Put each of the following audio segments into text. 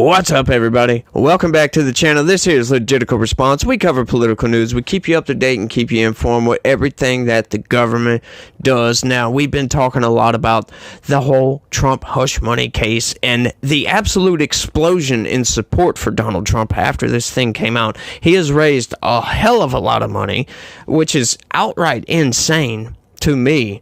What's up, everybody? Welcome back to the channel. This here is Legitical Response. We cover political news. We keep you up to date and keep you informed with everything that the government does. Now, we've been talking a lot about the whole Trump hush money case and the absolute explosion in support for Donald Trump after this thing came out. He has raised a hell of a lot of money, which is outright insane to me.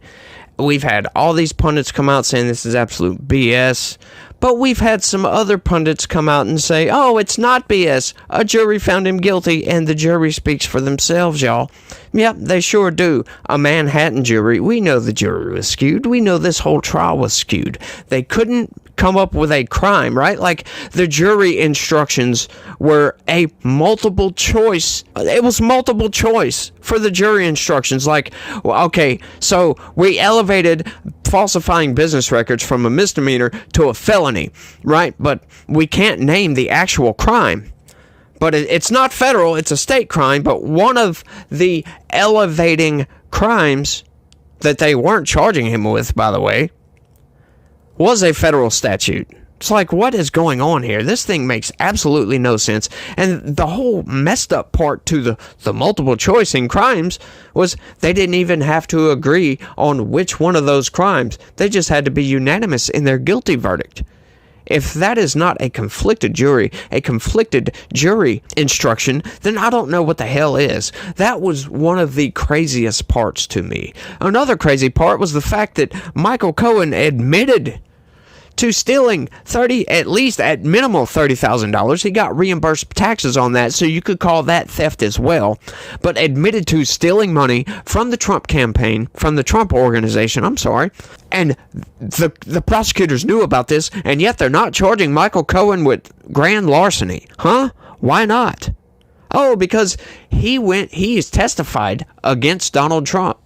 We've had all these pundits come out saying this is absolute BS. But we've had some other pundits come out and say, oh, it's not BS. A jury found him guilty, and the jury speaks for themselves, y'all. Yep, they sure do. A Manhattan jury, we know the jury was skewed. We know this whole trial was skewed. They couldn't come up with a crime, right? Like, the jury instructions were a multiple choice. It was multiple choice for the jury instructions. Like, okay, so we elevated falsifying business records from a misdemeanor to a felony, right? But we can't name the actual crime. But it's not federal, it's a state crime. But one of the elevating crimes that they weren't charging him with, by the way, was a federal statute. It's like, what is going on here? This thing makes absolutely no sense. And the whole messed up part to the multiple choice in crimes was they didn't even have to agree on which one of those crimes. They just had to be unanimous in their guilty verdict. If that is not a conflicted jury instruction, then I don't know what the hell is. That was one of the craziest parts to me. Another crazy part was the fact that Michael Cohen admitted to stealing at least at minimal $30,000. He got reimbursed taxes on that, so you could call that theft as well. But admitted to stealing money from the Trump campaign, from the Trump organization, and the prosecutors knew about this, and yet they're not charging Michael Cohen with grand larceny. Huh? Why not? Oh, because he is testified against Donald Trump.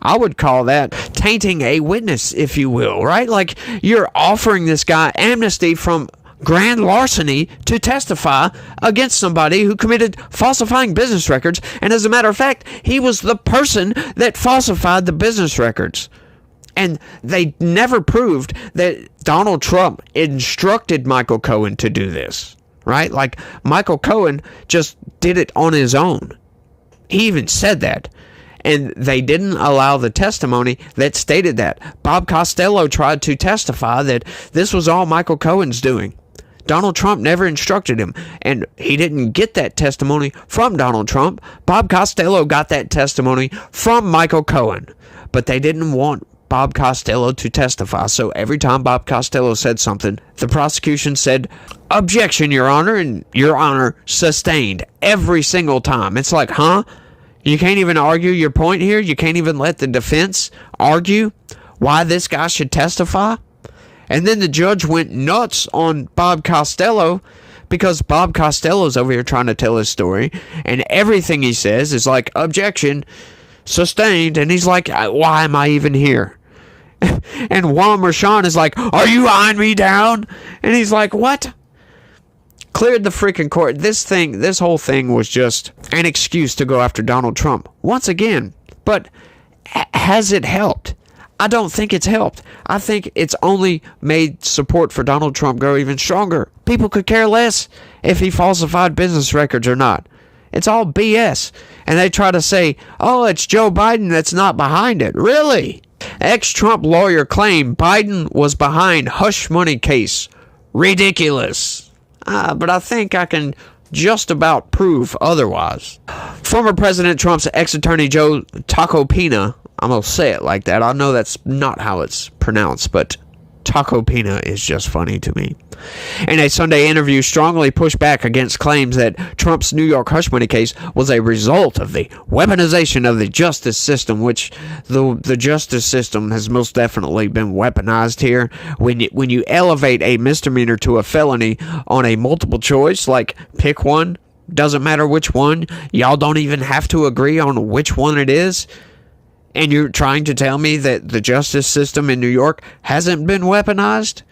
I would call that tainting a witness, if you will, right? Like, you're offering this guy amnesty from grand larceny to testify against somebody who committed falsifying business records. And as a matter of fact, he was the person that falsified the business records. And they never proved that Donald Trump instructed Michael Cohen to do this, right? Like, Michael Cohen just did it on his own. He even said that. And they didn't allow the testimony that stated that. Bob Costello tried to testify that this was all Michael Cohen's doing. Donald Trump never instructed him, and he didn't get that testimony from Donald Trump. Bob Costello got that testimony from Michael Cohen, but they didn't want Bob Costello to testify. So every time Bob Costello said something, the prosecution said, "Objection, Your Honor," and Your Honor sustained every single time. It's like, huh? You can't even argue your point here? You can't even let the defense argue why this guy should testify? And then the judge went nuts on Bob Costello because Bob Costello's over here trying to tell his story, and everything he says is like, objection, sustained, and he's like, why am I even here? And Juan Merchan is like, are you eyeing me down? And he's like, what? Cleared the freaking court. This whole thing was just an excuse to go after Donald Trump once again. But has it helped? I don't think it's helped. I think it's only made support for Donald Trump grow even stronger. People could care less if he falsified business records or not. It's all BS. And they try to say, oh, it's Joe Biden that's not behind it. Really? Ex-Trump lawyer claimed Biden was behind hush money case. Ridiculous. But I think I can just about prove otherwise. Former President Trump's ex-attorney Joe Tacopina, I'm going to say it like that. I know that's not how it's pronounced, but Tacopina is just funny to me. In a Sunday interview, strongly pushed back against claims that Trump's New York hush money case was a result of the weaponization of the justice system, which the justice system has most definitely been weaponized here. When you elevate a misdemeanor to a felony on a multiple choice, like pick one, doesn't matter which one, y'all don't even have to agree on which one it is. And you're trying to tell me that the justice system in New York hasn't been weaponized?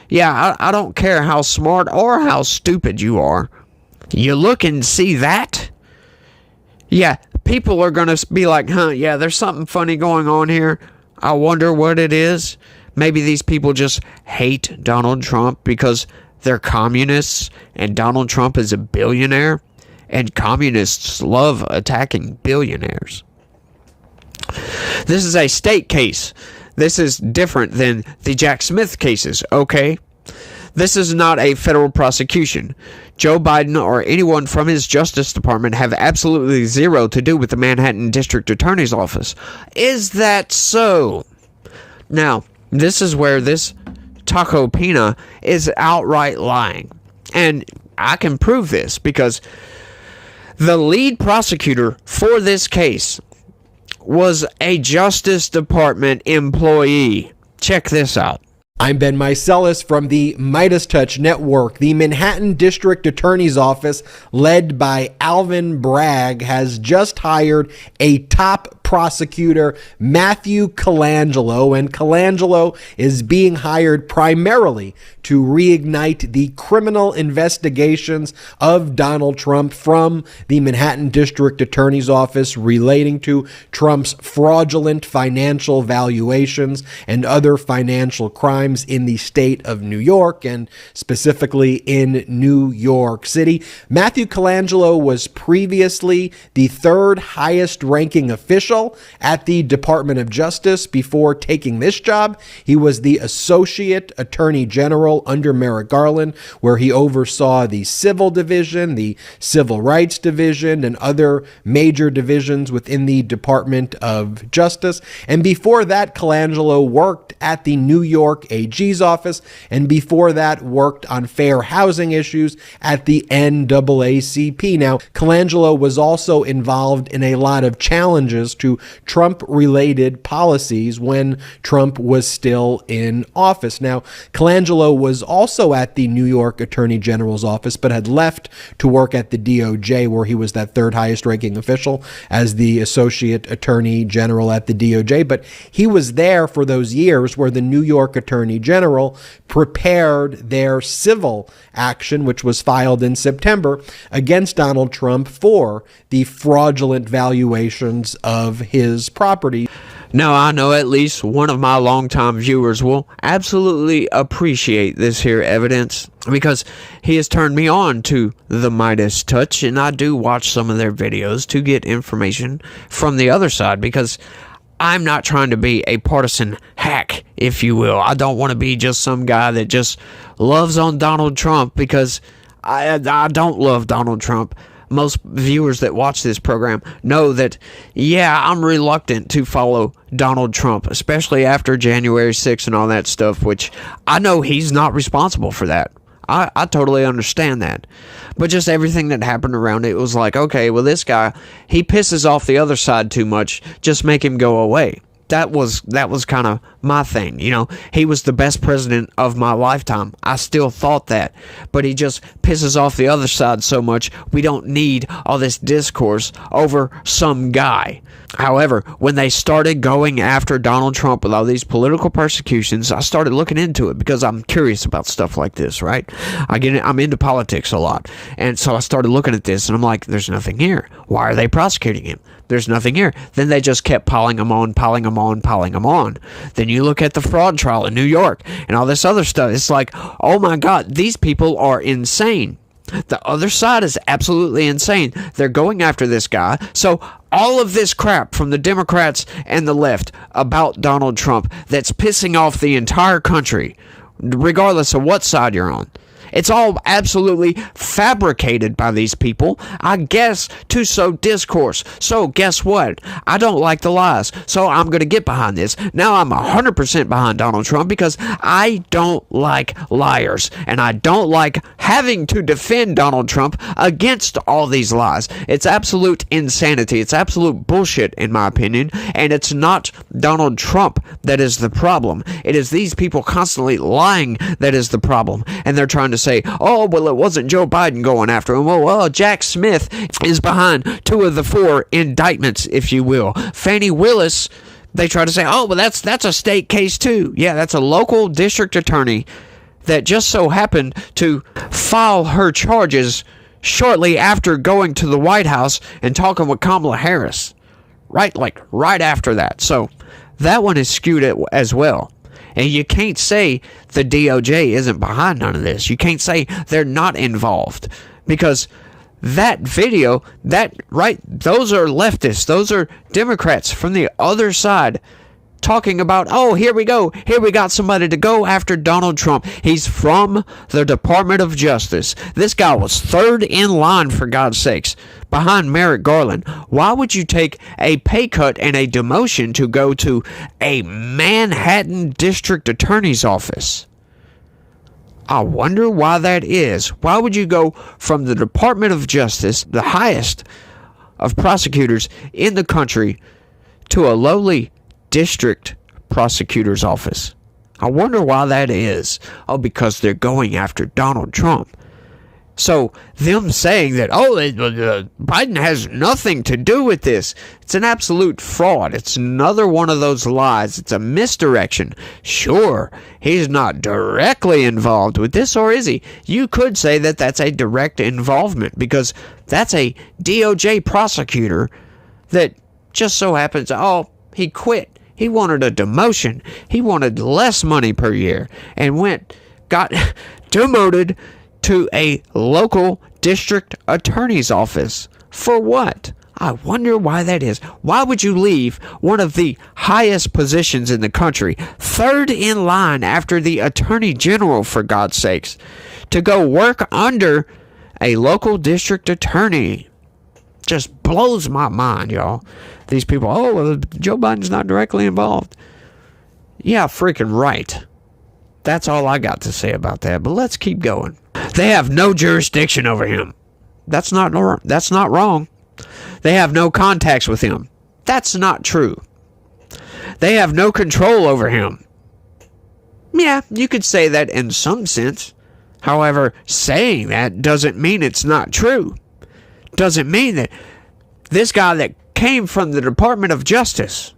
Yeah, I don't care how smart or how stupid you are. You look and see that? Yeah, people are going to be like, yeah, there's something funny going on here. I wonder what it is. Maybe these people just hate Donald Trump because they're communists and Donald Trump is a billionaire, and communists love attacking billionaires. This is a state case. This is different than the Jack Smith cases, okay? This is not a federal prosecution. Joe Biden or anyone from his Justice Department have absolutely zero to do with the Manhattan District Attorney's Office. Is that so? Now, this is where this Taco Pina is outright lying. And I can prove this because the lead prosecutor for this case was a Justice Department employee. Check this out. I'm Ben Meiselas from the MeidasTouch Network. The Manhattan District Attorney's Office, led by Alvin Bragg, has just hired a top prosecutor, Matthew Colangelo, and Colangelo is being hired primarily to reignite the criminal investigations of Donald Trump from the Manhattan District Attorney's Office relating to Trump's fraudulent financial valuations and other financial crimes in the state of New York, and specifically in New York City. Matthew Colangelo was previously the third highest ranking official at the Department of Justice before taking this job. He was the Associate Attorney General under Merrick Garland, where he oversaw the Civil Division, the Civil Rights Division, and other major divisions within the Department of Justice. And before that, Colangelo worked at the New York AG's office, and before that worked on fair housing issues at the NAACP. Now, Colangelo was also involved in a lot of challenges to Trump-related policies when Trump was still in office. Now, Colangelo was also at the New York Attorney General's office, but had left to work at the DOJ, where he was that third highest ranking official as the Associate Attorney General at the DOJ. But he was there for those years where the New York Attorney General prepared their civil action, which was filed in September, against Donald Trump for the fraudulent valuations of his property. Now, I know at least one of my longtime viewers will absolutely appreciate this here evidence because he has turned me on to the MeidasTouch, and I do watch some of their videos to get information from the other side because I'm not trying to be a partisan hack, if you will. I don't want to be just some guy that just loves on Donald Trump because I don't love Donald Trump. Most viewers that watch this program know that, yeah, I'm reluctant to follow Donald Trump, especially after January 6th and all that stuff, which I know he's not responsible for that. I totally understand that. But just everything that happened around it was like, okay, well, this guy, he pisses off the other side too much. Just make him go away. That was kind of my thing. You know, he was the best president of my lifetime. I still thought that. But he just pisses off the other side so much, we don't need all this discourse over some guy. However, when they started going after Donald Trump with all these political persecutions, I started looking into it because I'm curious about stuff like this, right? I'm into politics a lot. And so I started looking at this and I'm like, there's nothing here. Why are they prosecuting him? There's nothing here. Then they just kept piling him on. Then you look at the fraud trial in New York and all this other stuff. It's like, oh my God, these people are insane. The other side is absolutely insane. They're going after this guy. So all of this crap from the Democrats and the left about Donald Trump that's pissing off the entire country, regardless of what side you're on, it's all absolutely fabricated by these people, I guess, to sow discourse. So guess what? I don't like the lies, so I'm going to get behind this. Now I'm 100% behind Donald Trump because I don't like liars, and I don't like having to defend Donald Trump against all these lies. It's absolute insanity. It's absolute bullshit, in my opinion, and it's not Donald Trump that is the problem. It is these people constantly lying that is the problem, and they're trying to say, oh, well, it wasn't Joe Biden going after him. Well, Jack Smith is behind 2 of the 4 indictments, if you will. Fani Willis, they try to say, oh, well, that's a state case too. Yeah, that's a local district attorney that just so happened to file her charges shortly after going to the White House and talking with Kamala Harris. Right after that. So that one is skewed as well. And you can't say the DOJ isn't behind none of this. You can't say they're not involved. Because that video, those are leftists. Those are Democrats from the other side talking about, oh, here we go. Here we got somebody to go after Donald Trump. He's from the Department of Justice. This guy was third in line, for God's sakes, behind Merrick Garland. Why would you take a pay cut and a demotion to go to a Manhattan District Attorney's office? I wonder why that is. Why would you go from the Department of Justice, the highest of prosecutors in the country, to a lowly district prosecutor's office? I wonder why that is. Oh, because they're going after Donald Trump. So them saying that, Biden has nothing to do with this, it's an absolute fraud. It's another one of those lies. It's a misdirection. Sure, he's not directly involved with this, or is he? You could say that that's a direct involvement, because that's a DOJ prosecutor that just so happens, he quit. He wanted a demotion. He wanted less money per year and got demoted to a local district attorney's office. For what? I wonder why that is. Why would you leave one of the highest positions in the country, third in line after the attorney general, for God's sakes, to go work under a local district attorney? Just blows my mind, y'all. These people, Joe Biden's not directly involved. Yeah, freaking right. That's all I got to say about that. But let's keep going. They have no jurisdiction over him. That's not wrong. They have no contacts with him. That's not true. They have no control over him. Yeah, you could say that in some sense. However, saying that doesn't mean it's not true. Doesn't mean that this guy that came from the Department of Justice,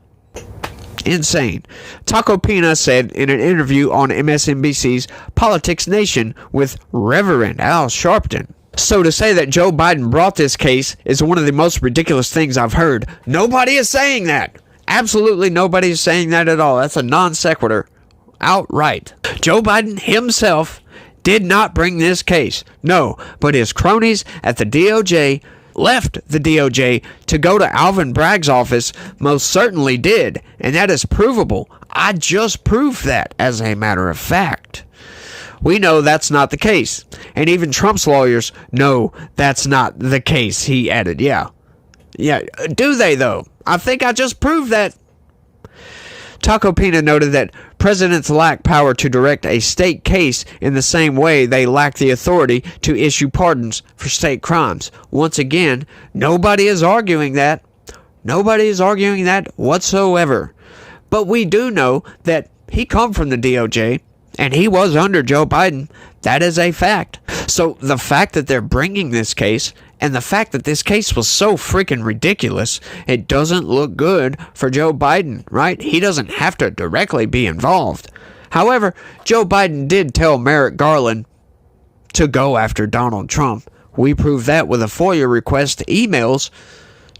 insane. Taco Pina said in an interview on MSNBC's Politics Nation with Reverend Al Sharpton. So to say that Joe Biden brought this case is one of the most ridiculous things I've heard. Nobody is saying that. Absolutely nobody is saying that at all. That's a non sequitur. Outright. Joe Biden himself did not bring this case. No, but his cronies at the DOJ left the DOJ to go to Alvin Bragg's office most certainly did, and that is provable. I just proved that, as a matter of fact. We know that's not the case, and even Trump's lawyers know that's not the case, he added. Yeah, do they though? I think I just proved that. Taco Pina noted that presidents lack power to direct a state case in the same way they lack the authority to issue pardons for state crimes. Once again, nobody is arguing that. Nobody is arguing that whatsoever. But we do know that he come from the DOJ, and he was under Joe Biden. That is a fact. So the fact that they're bringing this case, and the fact that this case was so freaking ridiculous, it doesn't look good for Joe Biden, right? He doesn't have to directly be involved. However, Joe Biden did tell Merrick Garland to go after Donald Trump. We proved that with a FOIA request emails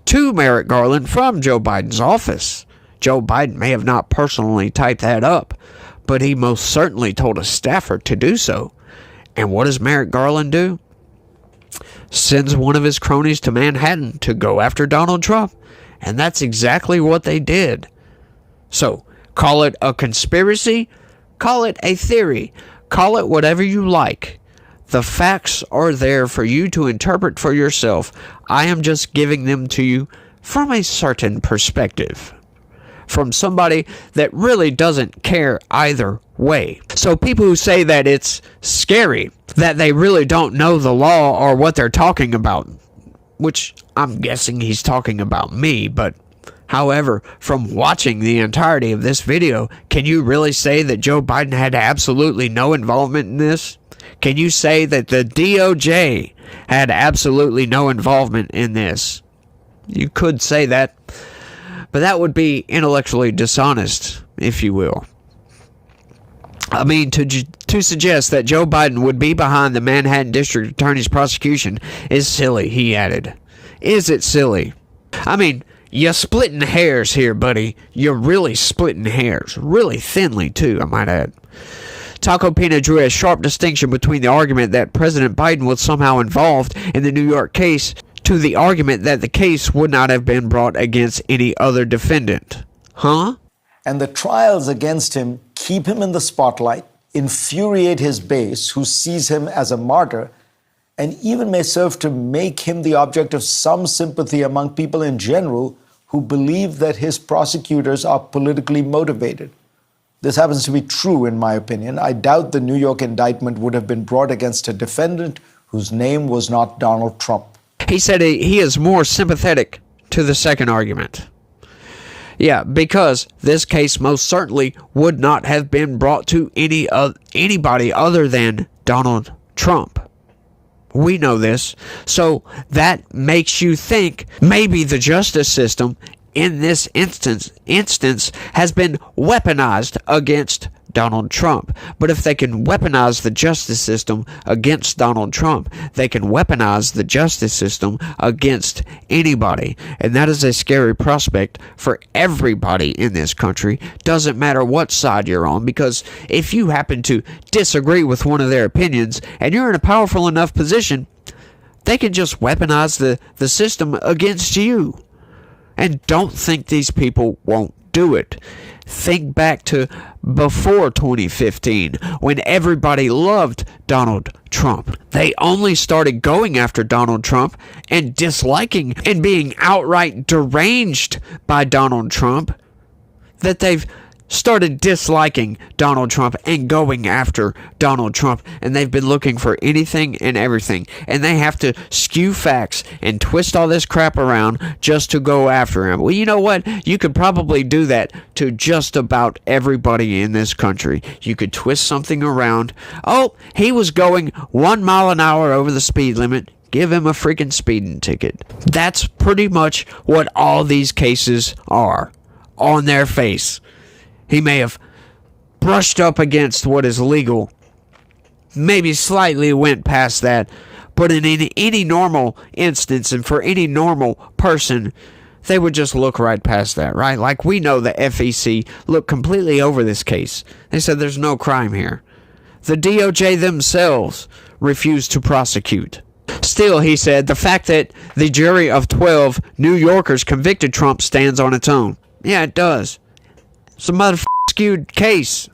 to Merrick Garland from Joe Biden's office. Joe Biden may have not personally typed that up, but he most certainly told a staffer to do so. And what does Merrick Garland do? Sends one of his cronies to Manhattan to go after Donald Trump. And that's exactly what they did. So, call it a conspiracy, call it a theory, call it whatever you like. The facts are there for you to interpret for yourself. I am just giving them to you from a certain perspective. From somebody that really doesn't care either way. So people who say that it's scary, that they really don't know the law or what they're talking about, which I'm guessing he's talking about me, but however, from watching the entirety of this video, can you really say that Joe Biden had absolutely no involvement in this? Can you say that the DOJ had absolutely no involvement in this? You could say that, but that would be intellectually dishonest, if you will. I mean, to suggest that Joe Biden would be behind the Manhattan District Attorney's prosecution is silly, he added. Is it silly? I mean, You're splitting hairs here, buddy. You're really splitting hairs. Really thinly, too, I might add. Taco Pena drew a sharp distinction between the argument that President Biden was somehow involved in the New York case to the argument that the case would not have been brought against any other defendant. Huh? And the trials against him keep him in the spotlight, infuriate his base, who sees him as a martyr, and even may serve to make him the object of some sympathy among people in general who believe that his prosecutors are politically motivated. This happens to be true, in my opinion. I doubt the New York indictment would have been brought against a defendant whose name was not Donald Trump. He said he is more sympathetic to the second argument. Yeah, because this case most certainly would not have been brought to anybody other than Donald Trump. We know this. So that makes you think maybe the justice system in this instance has been weaponized against Donald Trump. But if they can weaponize the justice system against Donald Trump, they can weaponize the justice system against anybody. And that is a scary prospect for everybody in this country. Doesn't matter what side you're on, because if you happen to disagree with one of their opinions and you're in a powerful enough position, they can just weaponize the system against you. And don't think these people won't do it. Think back to before 2015, when everybody loved Donald Trump. They only started going after Donald Trump and disliking and being outright deranged by Donald Trump, that they've started disliking Donald Trump and going after Donald Trump, and they've been looking for anything and everything, and they have to skew facts and twist all this crap around just to go after him. Well, you know what? You could probably do that to just about everybody in this country. You could twist something around. Oh, he was going 1 mile an hour over the speed limit. Give him a freaking speeding ticket. That's pretty much what all these cases are on their face. He may have brushed up against what is legal, maybe slightly went past that, but in any normal instance and for any normal person, they would just look right past that, right? Like, we know the FEC looked completely over this case. They said there's no crime here. The DOJ themselves refused to prosecute. Still, he said, the fact that the jury of 12 New Yorkers convicted Trump stands on its own. Yeah, it does. It's a motherfucking skewed case.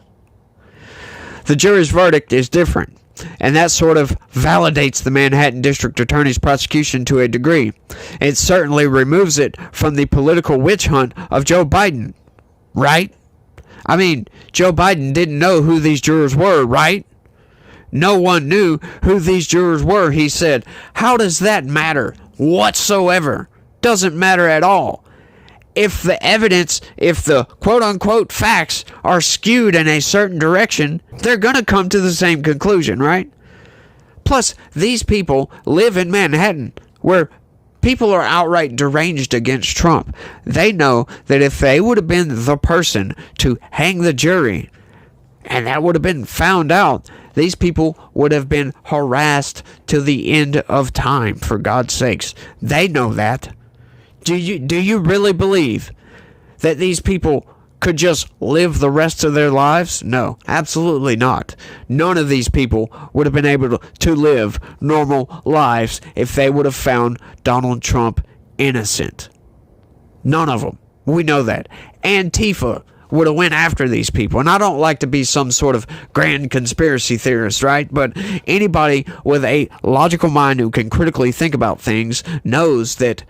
The jury's verdict is different, and that sort of validates the Manhattan District Attorney's prosecution to a degree. It certainly removes it from the political witch hunt of Joe Biden, right? I mean, Joe Biden didn't know who these jurors were, right? No one knew who these jurors were, he said. How does that matter whatsoever? Doesn't matter at all. If the evidence, if the quote-unquote facts are skewed in a certain direction, they're going to come to the same conclusion, right? Plus, these people live in Manhattan, where people are outright deranged against Trump. They know that if they would have been the person to hang the jury, and that would have been found out, these people would have been harassed to the end of time, for God's sakes. They know that. Do you really believe that these people could just live the rest of their lives? No, absolutely not. None of these people would have been able to live normal lives if they would have found Donald Trump innocent. None of them. We know that. Antifa would have went after these people. And I don't like to be some sort of grand conspiracy theorist, right? But anybody with a logical mind who can critically think about things knows that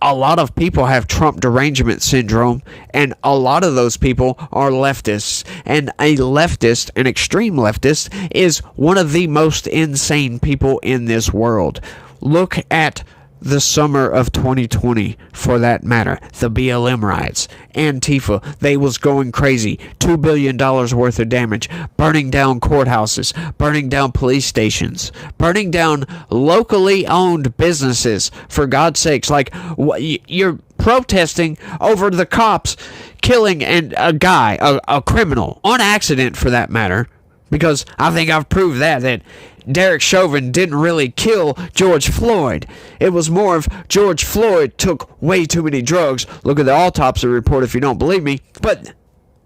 a lot of people have Trump derangement syndrome, and a lot of those people are leftists. And a leftist, an extreme leftist, is one of the most insane people in this world. Look at the summer of 2020, for that matter. The BLM riots, Antifa, they was going crazy. $2 billion worth of damage, burning down courthouses, burning down police stations, burning down locally owned businesses, for God's sakes. Like, you're protesting over the cops killing a guy, a criminal, on accident for that matter. Because I think I've proved that Derek Chauvin didn't really kill George Floyd. It was more of George Floyd took way too many drugs. Look at the autopsy report if you don't believe me. But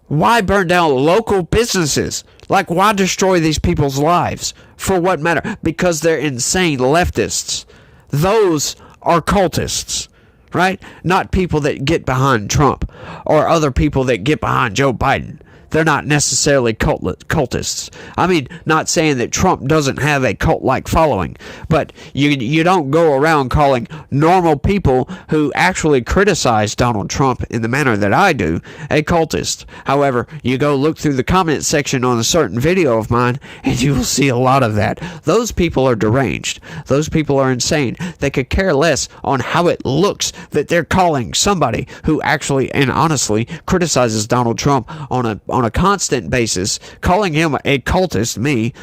why burn down local businesses? Like, why destroy these people's lives? For what matter? Because they're insane leftists. Those are cultists, right? Not people that get behind Trump or other people that get behind Joe Biden. They're not necessarily cultists. I mean, not saying that Trump doesn't have a cult-like following, but you don't go around calling normal people who actually criticize Donald Trump in the manner that I do a cultist. However, you go look through the comment section on a certain video of mine, and you will see a lot of that. Those people are deranged. Those people are insane. They could care less on how it looks that they're calling somebody who actually and honestly criticizes Donald Trump on a constant basis, calling him a cultist, me,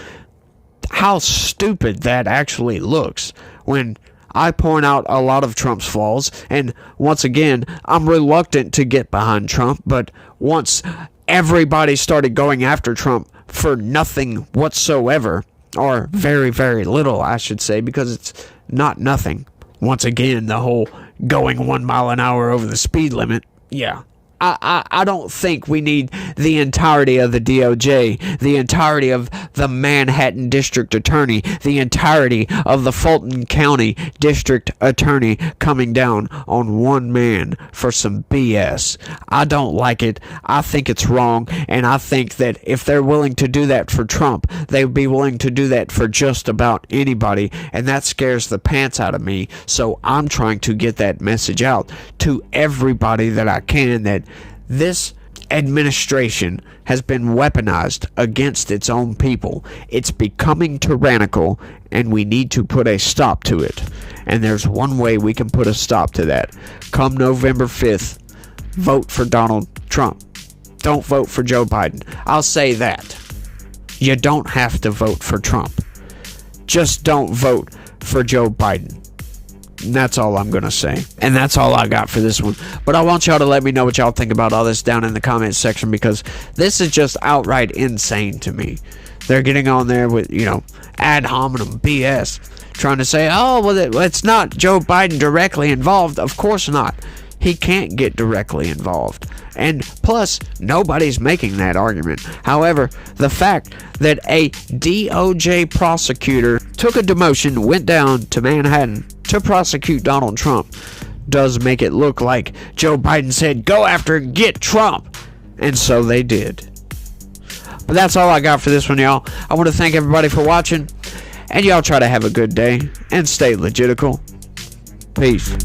how stupid that actually looks when I point out a lot of Trump's flaws. And once again, I'm reluctant to get behind Trump, but once everybody started going after Trump for nothing whatsoever, or very, very little, I should say, because it's not nothing. Once again, the whole going 1 mile an hour over the speed limit, yeah. I don't think we need the entirety of the DOJ, the entirety of the Manhattan District Attorney, the entirety of the Fulton County District Attorney coming down on one man for some BS. I don't like it. I think it's wrong, and I think that if they're willing to do that for Trump, they would be willing to do that for just about anybody, and that scares the pants out of me. So I'm trying to get that message out to everybody that I can, that this administration has been weaponized against its own people. It's becoming tyrannical, and we need to put a stop to it. And there's one way we can put a stop to that. Come November 5th, vote for Donald Trump. Don't vote for Joe Biden. I'll say that. You don't have to vote for Trump. Just don't vote for Joe Biden. And that's all I'm going to say. And that's all I got for this one. But I want y'all to let me know what y'all think about all this down in the comments section, because this is just outright insane to me. They're getting on there with, ad hominem BS, trying to say, oh, well, it's not Joe Biden directly involved. Of course not. He can't get directly involved. And plus, nobody's making that argument. However, the fact that a DOJ prosecutor took a demotion, went down to Manhattan to prosecute Donald Trump, does make it look like Joe Biden said, go after and get Trump. And so they did. But that's all I got for this one, y'all. I want to thank everybody for watching. And y'all try to have a good day and stay legitical. Peace.